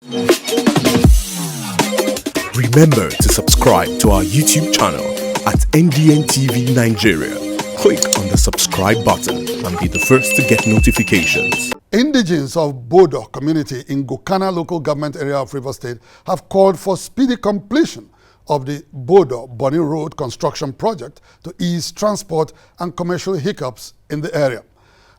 Remember to subscribe to our YouTube channel at NDN TV Nigeria. Click on the subscribe button and be the first to get notifications. Indigenes of Bodo community in Gokana local government area of Rivers State have called for speedy completion of the Bodo Bonny Road construction project to ease transport and commercial hiccups in the area.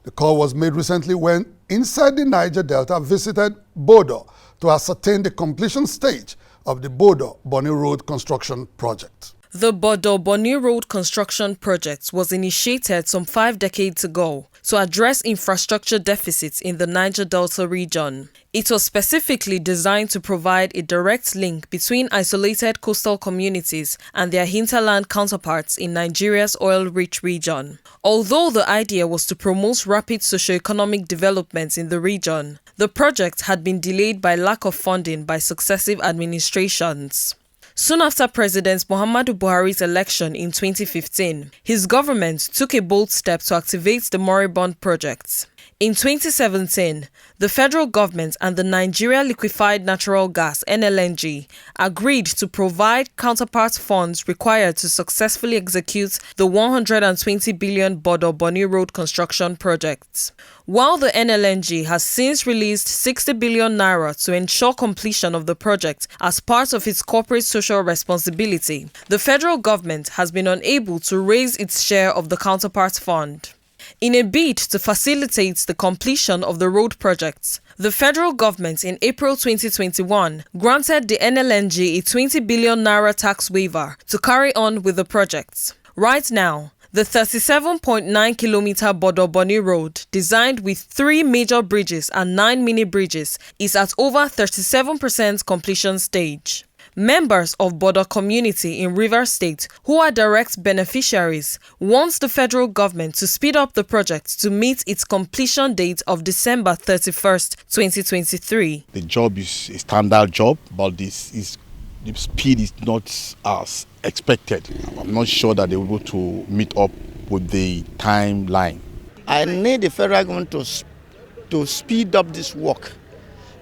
The call was made recently when Inside the Niger Delta visited Bodo to ascertain the completion stage of the Bodo Bonny Road construction project. The Bodo Bonny Road construction project was initiated some 5 decades ago to address infrastructure deficits in the Niger Delta region. It was specifically designed to provide a direct link between isolated coastal communities and their hinterland counterparts in Nigeria's oil-rich region. Although the idea was to promote rapid socio-economic development in the region, the project had been delayed by lack of funding by successive administrations. Soon after President Muhammadu Buhari's election in 2015, his government took a bold step to activate the moribund project. In 2017, the federal government and the Nigeria Liquefied Natural Gas (NLNG) agreed to provide counterpart funds required to successfully execute the 120 billion Bodo Bonny Road construction project. While the NLNG has since released 60 billion naira to ensure completion of the project as part of its corporate social responsibility, the federal government has been unable to raise its share of the counterpart fund. In a bid to facilitate the completion of the road projects, the federal government in April 2021 granted the NLNG a 20 billion naira tax waiver to carry on with the project. Right now, the 37.9-kilometer Bodo Bonny Road, designed with 3 major bridges and 9 mini bridges, is at over 37% completion stage. Members of Bodo community in Rivers State, who are direct beneficiaries, want the federal government to speed up the project to meet its completion date of December 31st, 2023. The job is a standard job, but the speed is not as expected. I'm not sure that they're able to meet up with the timeline. I need the federal government to speed up this work,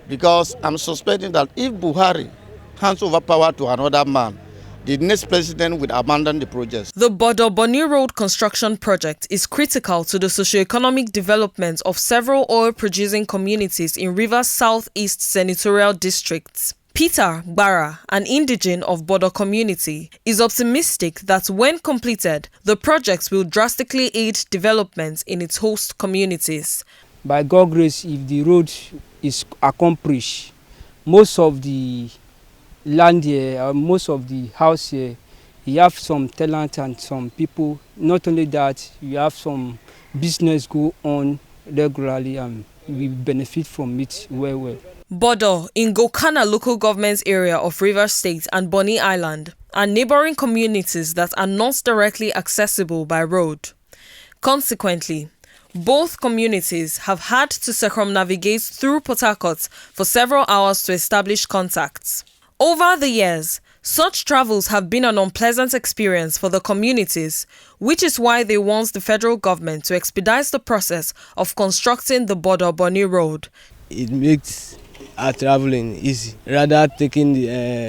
because I'm suspecting that if Buhari hands over power to another man, the next president will abandon the project. The Bodo Bonny Road construction project is critical to the socio-economic development of several oil-producing communities in Rivers Southeast Senatorial Districts. Peter Gbara, an indigene of Bodo community, is optimistic that when completed, the project will drastically aid development in its host communities. By God's grace, if the road is accomplished, most of the land here, most of the house here, you have some talent and some people. Not only that, you have some business go on regularly and we benefit from it well. Bodo in Gokana local government area of Rivers State and Bonny Island are neighboring communities that are not directly accessible by road. Consequently, both communities have had to circumnavigate through Port Harcourt for several hours to establish contacts. Over the years, such travels have been an unpleasant experience for the communities, which is why they want the federal government to expedite the process of constructing the Bodo Bonny Road. It makes our traveling easy, rather taking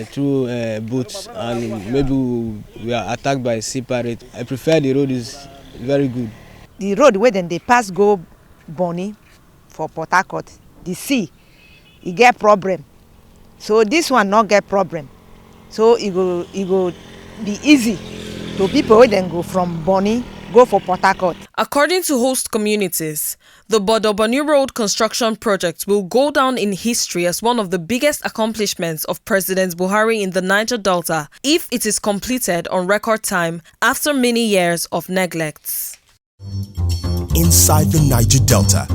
through boats, and maybe we are attacked by sea pirates. I prefer the road is very good. The road where then they pass go Bonny for Port Harcourt, the sea, you get problem. So this one not get problem. So it go be easy to people who then go from Bonny, go for Port Harcourt. According to host communities, the Bodo Bonny Road construction project will go down in history as one of the biggest accomplishments of President Buhari in the Niger Delta if it is completed on record time after many years of neglect. Inside the Niger Delta,